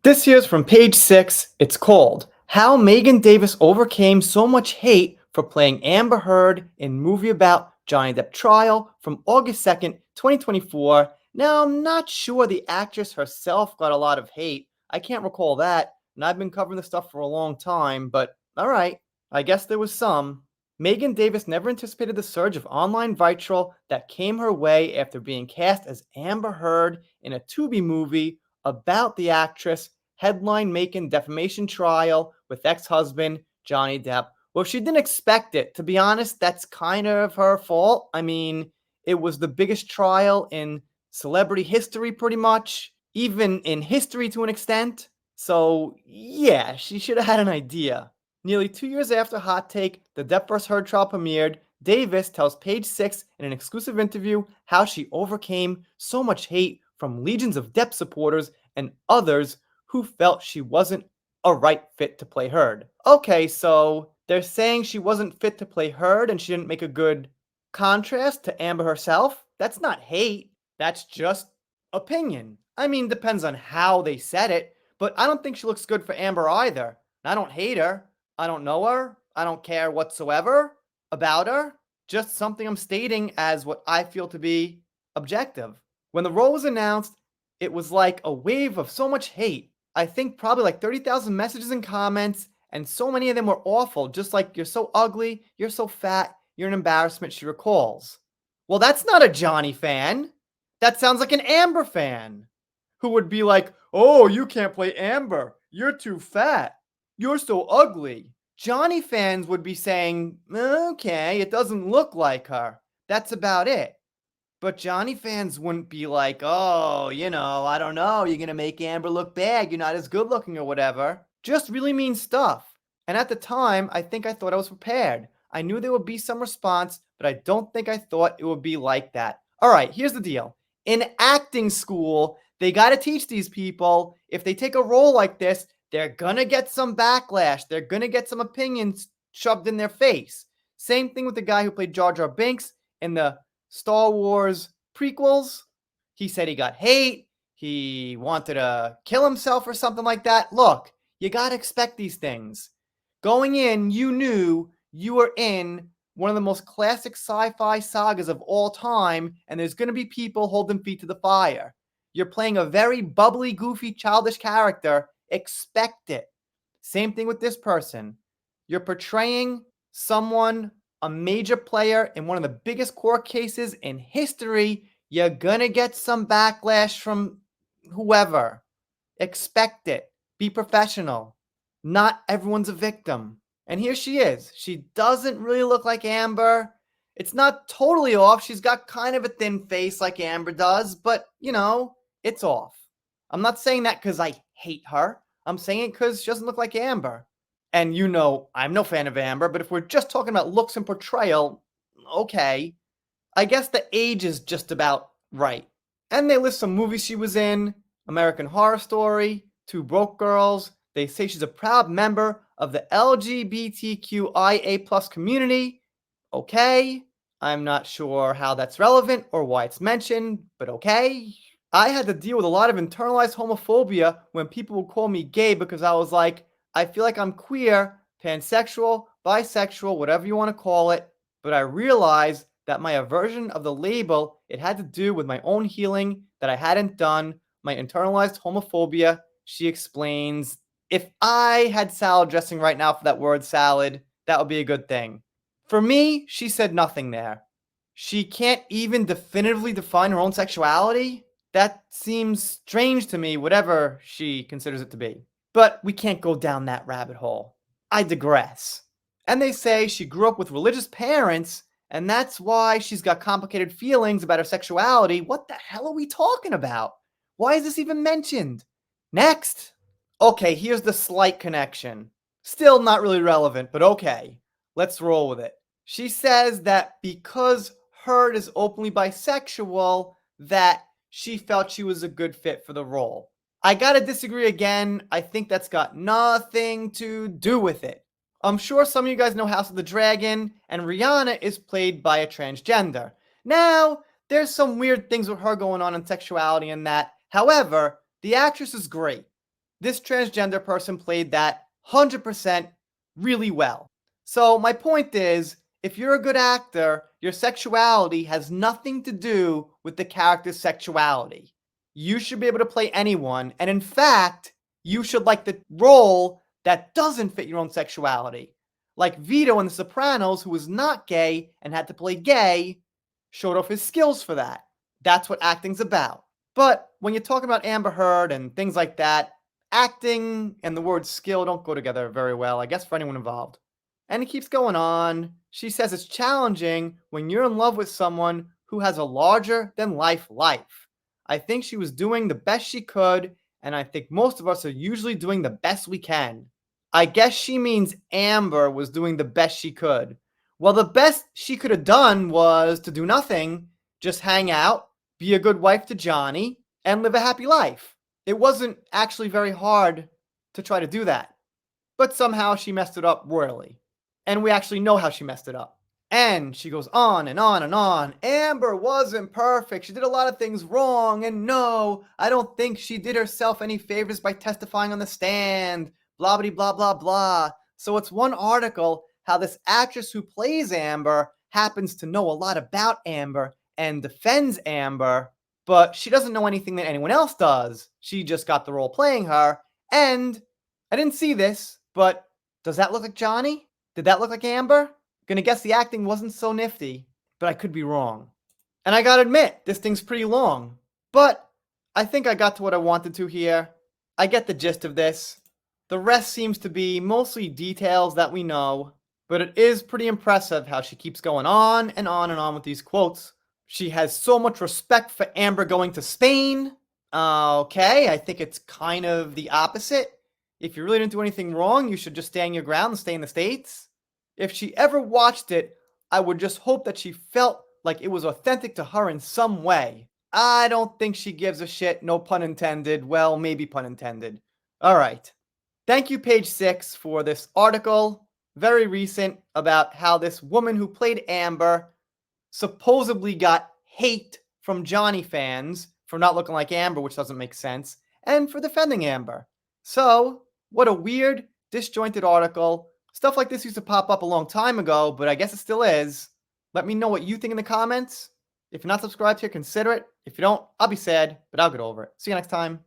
This year's from page 6. It's called How Megan Davis Overcame So Much Hate for Playing Amber Heard in Movie About Johnny Depp Trial from August 2nd, 2024. Now, I'm not sure the actress herself got a lot of hate. I can't recall that, and I've been covering this stuff for a long time, but alright, I guess there was some. Megan Davis never anticipated the surge of online vitriol that came her way after being cast as Amber Heard in a Tubi movie about the actress headline-making defamation trial with ex-husband Johnny Depp. Well, if she didn't expect it, to be honest, that's kind of her fault. I mean, it was the biggest trial in celebrity history, pretty much, even in history to an extent. So, yeah, she should have had an idea. Nearly 2 years after Hot Take, the Depp vs. Heard trial premiered, Davis tells Page Six in an exclusive interview how she overcame so much hate from legions of Depp supporters and others who felt she wasn't a right fit to play Heard. Okay, so they're saying she wasn't fit to play Heard and she didn't make a good contrast to Amber herself? That's not hate, that's just opinion. I mean, depends on how they said it, but I don't think she looks good for Amber either. I don't hate her. I don't know her. I don't care whatsoever about her. Just something I'm stating as what I feel to be objective. When the role was announced, it was like a wave of so much hate. I think probably like 30,000 messages and comments, and so many of them were awful, just like "you're so ugly, you're so fat, you're an embarrassment," she recalls. Well, that's not a Johnny fan. That sounds like an Amber fan who would be like, "Oh, you can't play Amber. You're too fat. You're so ugly." Johnny fans would be saying, "Okay, it doesn't look like her. That's about it." But Johnny fans wouldn't be like, "Oh, I don't know, you're gonna make Amber look bad, you're not as good looking or whatever." Just really mean stuff. And at the time, I think I thought I was prepared. I knew there would be some response, but I don't think I thought it would be like that. All right, here's the deal. In acting school, they got to teach these people if they take a role like this, they're gonna get some backlash. They're gonna get some opinions shoved in their face. Same thing with the guy who played Jar Jar Binks in the Star Wars prequels. He said he got hate. He wanted to kill himself or something like that. Look, you got to expect these things. Going in, you knew you were in one of the most classic sci-fi sagas of all time, and there's going to be people holding feet to the fire. You're playing a very bubbly, goofy, childish character. Expect it. Same thing with this person. You're portraying someone, a major player in one of the biggest court cases in history. You're gonna get some backlash from whoever. Expect it. Be professional. Not everyone's a victim. And here she is. She doesn't really look like Amber. It's not totally off. She's got kind of a thin face like Amber does, but it's off. I'm not saying that because I hate her. I'm saying it because she doesn't look like Amber. And I'm no fan of Amber, but if we're just talking about looks and portrayal, okay. I guess the age is just about right. And they list some movies she was in: American Horror Story, Two Broke Girls. They say she's a proud member of the LGBTQIA plus community. Okay. I'm not sure how that's relevant or why it's mentioned, but okay. I had to deal with a lot of internalized homophobia when people would call me gay because I was like, I feel like I'm queer, pansexual, bisexual, whatever you want to call it, but I realized that my aversion of the label, it had to do with my own healing that I hadn't done, my internalized homophobia. She explains, if I had salad dressing right now for that word salad, that would be a good thing. For me, she said nothing there. She can't even definitively define her own sexuality? That seems strange to me, whatever she considers it to be. But we can't go down that rabbit hole. I digress. And they say she grew up with religious parents, and that's why she's got complicated feelings about her sexuality. What the hell are we talking about? Why is this even mentioned? Next. Okay, here's the slight connection. Still not really relevant, but okay. Let's roll with it. She says that because Heard is openly bisexual, that she felt she was a good fit for the role. I gotta disagree again. I think that's got nothing to do with it. I'm sure some of you guys know House of the Dragon, and Rihanna is played by a transgender. Now, there's some weird things with her going on in sexuality and that. However, the actress is great. This transgender person played that 100% really well. So, my point is, if you're a good actor, your sexuality has nothing to do with the character's sexuality. You should be able to play anyone, and in fact, you should like the role that doesn't fit your own sexuality. Like Vito in The Sopranos, who was not gay and had to play gay, showed off his skills for that. That's what acting's about. But when you're talking about Amber Heard and things like that, acting and the word skill don't go together very well, I guess, for anyone involved. And it keeps going on. She says it's challenging when you're in love with someone who has a larger than life life. I think she was doing the best she could, and I think most of us are usually doing the best we can. I guess she means Amber was doing the best she could. Well, the best she could have done was to do nothing, just hang out, be a good wife to Johnny, and live a happy life. It wasn't actually very hard to try to do that. But somehow she messed it up royally. And we actually know how she messed it up. And she goes on and on and on. Amber wasn't perfect. She did a lot of things wrong. And no, I don't think she did herself any favors by testifying on the stand. Blah, blah, blah, blah, blah. So it's one article how this actress who plays Amber happens to know a lot about Amber and defends Amber, but she doesn't know anything that anyone else does. She just got the role playing her. And I didn't see this, but does that look like Johnny? Did that look like Amber? Gonna guess the acting wasn't so nifty, but I could be wrong. And I gotta admit, this thing's pretty long. But I think I got to what I wanted to here. I get the gist of this. The rest seems to be mostly details that we know, but it is pretty impressive how she keeps going on and on and on with these quotes. She has so much respect for Amber going to Spain. Okay, I think it's kind of the opposite. If you really didn't do anything wrong, you should just stand your ground and stay in the States. If she ever watched it, I would just hope that she felt like it was authentic to her in some way. I don't think she gives a shit, no pun intended. Well, maybe pun intended. All right. Thank you, Page 6, for this article, very recent, about how this woman who played Amber supposedly got hate from Johnny fans for not looking like Amber, which doesn't make sense, and for defending Amber. So, what a weird, disjointed article. Stuff like this used to pop up a long time ago, but I guess it still is. Let me know what you think in the comments. If you're not subscribed here, consider it. If you don't, I'll be sad, but I'll get over it. See you next time.